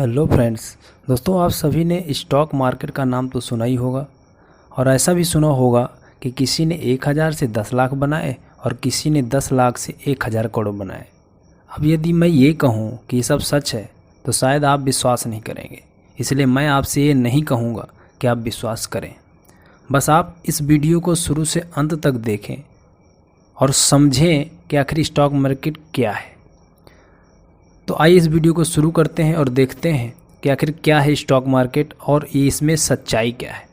Hello friends. दोस्तों, आप सभी ने स्टॉक मार्केट का नाम तो सुना ही होगा और ऐसा भी सुना होगा कि किसी ने 1000 से 10 लाख बनाए और किसी ने 10 लाख से 1000 करोड़ बनाए। अब यदि मैं ये कहूँ कि ये सब सच है तो शायद आप विश्वास नहीं करेंगे, इसलिए मैं आपसे ये नहीं कहूँगा कि आप विश्वास करें। बस आप इस वीडियो को शुरू से अंत तक देखें और समझें कि आखिर स्टॉक मार्केट क्या है। तो आइए इस वीडियो को शुरू करते हैं और देखते हैं कि आखिर क्या है स्टॉक मार्केट और ये इसमें सच्चाई क्या है।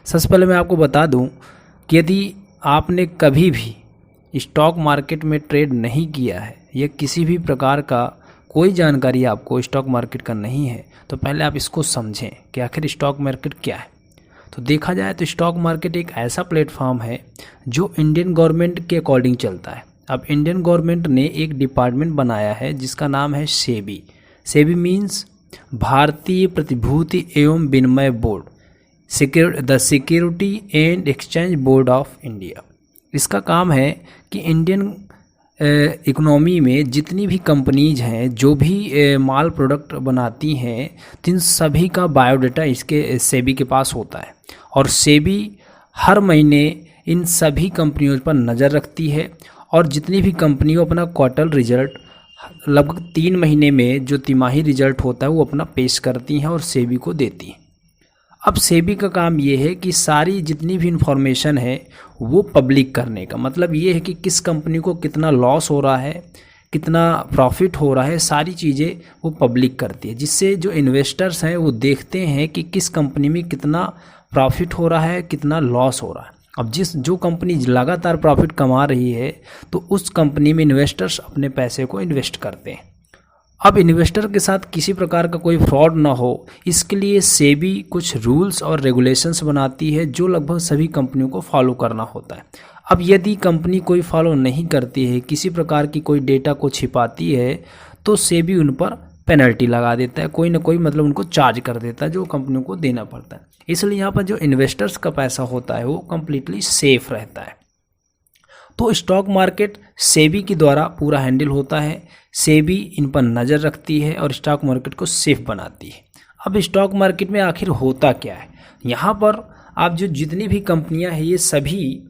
सबसे पहले मैं आपको बता दूं कि यदि आपने कभी भी स्टॉक मार्केट में ट्रेड नहीं किया है या किसी भी प्रकार का कोई जानकारी आपको स्टॉक मार्केट का नहीं है तो पहले आप इसको समझें कि आखिर स्टॉक मार्केट क्या है। तो देखा जाए तो स्टॉक मार्केट एक ऐसा प्लेटफॉर्म है जो इंडियन गवर्नमेंट के अकॉर्डिंग चलता है। अब इंडियन गवर्नमेंट ने एक डिपार्टमेंट बनाया है जिसका नाम है सेबी। सेबी मीन्स भारतीय प्रतिभूति एवं विनिमय board, the security and exchange board of India. इसका काम है कि इंडियन इकोनॉमी में जितनी भी कंपनीज हैं जो भी माल प्रोडक्ट बनाती हैं तो इन सभी का बायोडाटा इसके सेबी के पास होता है और सेबी हर महीने इन सभी कंपनियों पर नज़र रखती है और जितनी भी कंपनियों अपना क्वार्टर रिजल्ट लगभग 3 महीने में जो तिमाही रिजल्ट होता है वो अपना पेश करती हैं और सेबी को देती हैं। अब सेबी का काम ये है कि सारी जितनी भी इंफॉर्मेशन है वो पब्लिक करने का, मतलब ये है कि किस कंपनी को कितना लॉस हो रहा है, कितना प्रॉफिट हो रहा है, सारी चीज़ें वो पब्लिक करती है, जिससे जो इन्वेस्टर्स हैं वो देखते हैं कि किस कंपनी में कितना प्रॉफिट हो रहा है, कितना लॉस हो रहा है। अब जो कंपनी लगातार प्रॉफिट कमा रही है तो उस कंपनी में इन्वेस्टर्स अपने पैसे को इन्वेस्ट करते हैं। अब इन्वेस्टर के साथ किसी प्रकार का कोई फ्रॉड ना हो इसके लिए सेबी कुछ रूल्स और रेगुलेशंस बनाती है जो लगभग सभी कंपनियों को फॉलो करना होता है। अब यदि कंपनी कोई फॉलो नहीं करती है, किसी प्रकार की कोई डेटा को छिपाती है तो सेबी उन पर पेनल्टी लगा देता है, कोई ना कोई मतलब उनको चार्ज कर देता है जो कंपनियों को देना पड़ता है। इसलिए यहाँ पर जो इन्वेस्टर्स का पैसा होता है वो कम्प्लीटली सेफ रहता है। तो स्टॉक मार्केट सेबी के द्वारा पूरा हैंडल होता है, सेबी इन पर नज़र रखती है और स्टॉक मार्केट को सेफ बनाती है। अब स्टॉक मार्केट में आखिर होता क्या है, यहाँ पर आप जो जितनी भी कंपनियाँ हैं ये सभी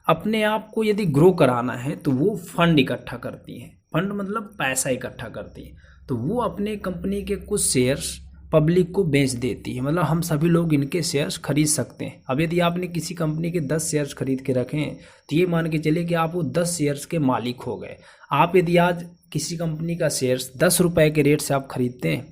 अपने आप को यदि ग्रो कराना है तो वो फंड इकट्ठा करती हैं। फंड मतलब पैसा इकट्ठा करती हैं, तो वो अपने कंपनी के कुछ शेयर्स पब्लिक को बेच देती है, मतलब हम सभी लोग इनके शेयर्स खरीद सकते हैं। अब यदि आपने किसी कंपनी के 10 शेयर्स खरीद के रखें तो ये मान के चलिए कि आप वो 10 शेयर्स के मालिक हो गए। आप यदि आज किसी कंपनी का शेयर्स 10 रुपये के रेट से आप खरीदते हैं,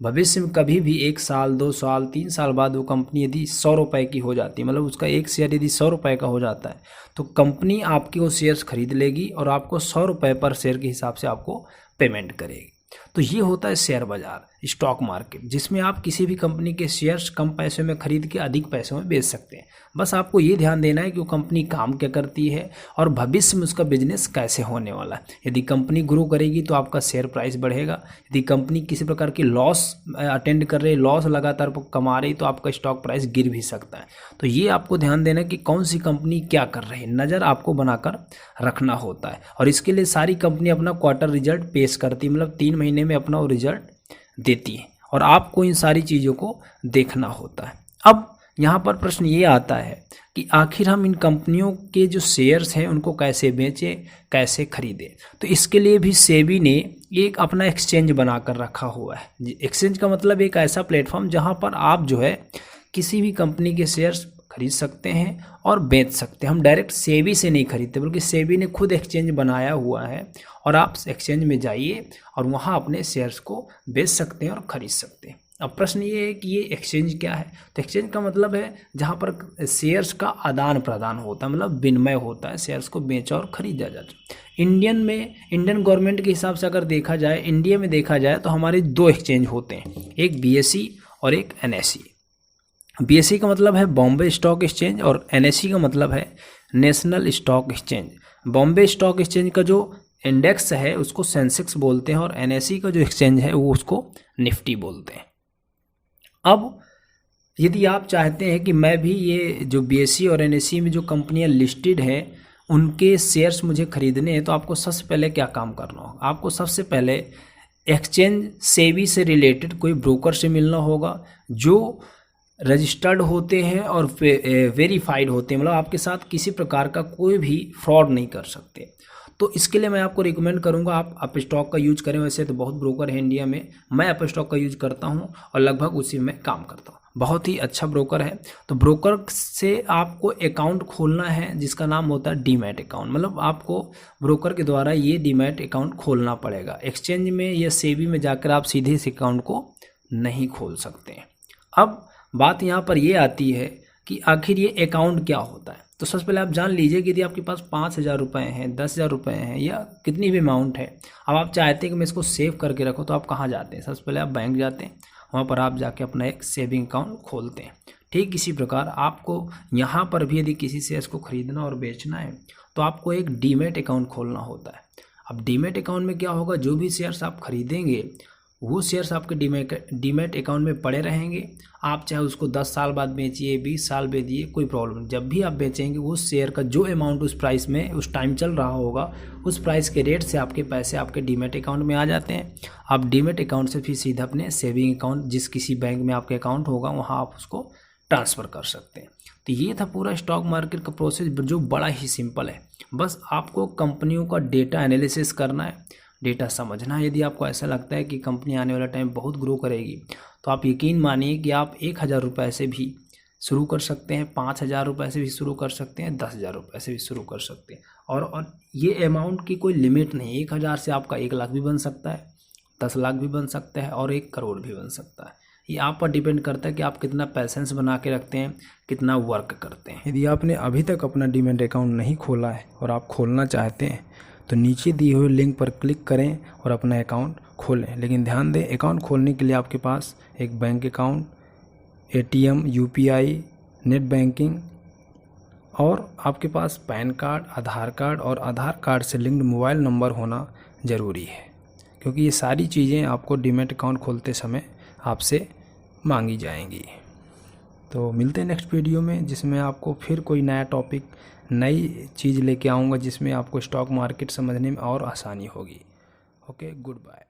भविष्य में कभी भी 1 साल 2 साल 3 साल बाद वो कंपनी यदि 100 रुपये की हो जाती है, मतलब उसका एक शेयर यदि 100 रुपये का हो जाता है तो कंपनी आपके वो शेयर्स खरीद लेगी और आपको 100 रुपये पर शेयर के हिसाब से आपको पेमेंट करेगी। तो ये होता है शेयर बाजार, स्टॉक मार्केट, जिसमें आप किसी भी कंपनी के शेयर्स कम पैसे में खरीद के अधिक पैसों में बेच सकते हैं। बस आपको ये ध्यान देना है कि वो कंपनी काम क्या करती है और भविष्य में उसका बिजनेस कैसे होने वाला है। यदि कंपनी ग्रो करेगी तो आपका शेयर प्राइस बढ़ेगा, यदि कंपनी किसी प्रकार की लॉस अटेंड कर रही, लॉस लगातार कमा रही तो आपका स्टॉक प्राइस गिर भी सकता है। तो ये आपको ध्यान देना है कि कौन सी कंपनी क्या कर रही है, नज़र आपको बनाकर रखना होता है। और इसके लिए सारी कंपनी अपना क्वार्टर रिजल्ट पेश करती है, मतलब 3 महीने में अपना वो रिजल्ट देती है और आपको इन सारी चीज़ों को देखना होता है। अब यहाँ पर प्रश्न ये आता है कि आखिर हम इन कंपनियों के जो शेयर्स हैं उनको कैसे बेचें, कैसे खरीदें। तो इसके लिए भी सेबी ने एक अपना एक्सचेंज बनाकर रखा हुआ है। एक्सचेंज का मतलब एक ऐसा प्लेटफॉर्म जहाँ पर आप जो है किसी भी कंपनी के शेयर्स खरीद सकते हैं और बेच सकते हैं। हम डायरेक्ट सेबी से नहीं खरीदते बल्कि सेबी ने खुद एक्सचेंज बनाया हुआ है और आप एक्सचेंज में जाइए और वहाँ अपने शेयर्स को बेच सकते हैं और ख़रीद सकते हैं। अब प्रश्न ये है कि ये एक्सचेंज क्या है। तो एक्सचेंज का मतलब है जहाँ पर शेयर्स का आदान प्रदान होता है, मतलब विनिमय होता है, शेयर्स को बेचा और खरीदा जाता है। इंडियन गवर्नमेंट के हिसाब से अगर देखा जाए, इंडिया में देखा जाए तो हमारे 2 एक्सचेंज होते हैं, एक BSE और एक NSE। BSE का मतलब है बॉम्बे स्टॉक एक्सचेंज और NSE का मतलब है national stock exchange. Bombay stock exchange का जो इंडेक्स है उसको सेंसेक्स बोलते हैं और NSE का जो एक्सचेंज है वो उसको निफ्टी बोलते हैं। अब यदि आप चाहते हैं कि मैं भी ये जो BSE और NSE में जो कंपनियां लिस्टेड हैं उनके शेयर्स मुझे खरीदने हैं तो आपको सबसे पहले क्या काम करना होगा। आपको सबसे पहले एक्सचेंज सेबी से रिलेटेड कोई ब्रोकर से मिलना होगा जो रजिस्टर्ड होते हैं और वेरीफाइड होते हैं, मतलब आपके साथ किसी प्रकार का कोई भी फ्रॉड नहीं कर सकते। तो इसके लिए मैं आपको रिकमेंड करूंगा आप अपस्टॉक का यूज करें। वैसे तो बहुत ब्रोकर है इंडिया में, मैं अपस्टॉक का यूज करता हूं और लगभग उसी में काम करता हूं। बहुत ही अच्छा ब्रोकर है। तो ब्रोकर से आपको अकाउंट खोलना है जिसका नाम होता है डीमैट अकाउंट, मतलब आपको ब्रोकर के द्वारा ये डीमैट अकाउंट खोलना पड़ेगा। एक्सचेंज में या सेबी में जाकर आप सीधे इस अकाउंट को नहीं खोल सकते। अब बात यहाँ पर ये आती है कि आखिर ये अकाउंट क्या होता है। तो सबसे पहले आप जान लीजिए कि यदि आपके पास 5,000 रुपये हैं, 10,000 रुपये हैं या कितनी भी अमाउंट है, अब आप चाहते हैं कि मैं इसको सेव करके रखो, तो आप कहाँ जाते हैं? सबसे पहले आप बैंक जाते हैं, वहाँ पर आप जाके अपना एक सेविंग अकाउंट खोलते हैं। ठीक इसी प्रकार आपको यहाँ पर भी यदि किसी शेयर्स को खरीदना और बेचना है तो आपको एक डीमैट अकाउंट खोलना होता है। अब डीमैट अकाउंट में क्या होगा, जो भी शेयर्स आप खरीदेंगे वो शेयर्स आपके डीमैट अकाउंट में पड़े रहेंगे। आप चाहे उसको 10 साल बाद बेचिए, 20 साल बेचिए, कोई प्रॉब्लम नहीं। जब भी आप बेचेंगे उस शेयर का जो अमाउंट उस प्राइस में उस टाइम चल रहा होगा, उस प्राइस के रेट से आपके पैसे आपके डीमैट अकाउंट में आ जाते हैं। आप डीमैट अकाउंट से फिर सीधा अपने सेविंग अकाउंट, जिस किसी बैंक में आपके अकाउंट होगा वहाँ आप उसको ट्रांसफ़र कर सकते हैं। तो ये था पूरा स्टॉक मार्केट का प्रोसेस, जो बड़ा ही सिंपल है। बस आपको कंपनियों का डेटा एनालिसिस करना है, डेटा समझना है। यदि आपको ऐसा लगता है कि कंपनी आने वाला टाइम बहुत ग्रो करेगी तो आप यकीन मानिए कि आप 1,000 रुपये से भी शुरू कर सकते हैं, 5,000 रुपये से भी शुरू कर सकते हैं, 10,000 रुपये से भी शुरू कर सकते हैं। और ये अमाउंट की कोई लिमिट नहीं। 1,000 से आपका 1 लाख भी बन सकता है, 10 लाख भी बन सकता है और 1 करोड़ भी बन सकता है। ये आप पर डिपेंड करता है कि आप कितना पैसेंस बना के रखते हैं, कितना वर्क करते हैं। यदि आपने अभी तक अपना डीमैट अकाउंट नहीं खोला है और आप खोलना चाहते हैं तो नीचे दिए हुए लिंक पर क्लिक करें और अपना अकाउंट खोलें। लेकिन ध्यान दें, अकाउंट खोलने के लिए आपके पास एक bank account, ATM, UPI, net banking और आपके पास पैन कार्ड, आधार कार्ड और आधार कार्ड से लिंक्ड मोबाइल नंबर होना ज़रूरी है, क्योंकि ये सारी चीज़ें आपको डीमैट अकाउंट खोलते समय आपसे मांगी जाएंगी। तो मिलते हैं नेक्स्ट वीडियो में, जिसमें आपको फिर कोई नया टॉपिक, नई चीज़ लेके आऊँगा जिसमें आपको स्टॉक मार्केट समझने में और आसानी होगी। Okay, good bye.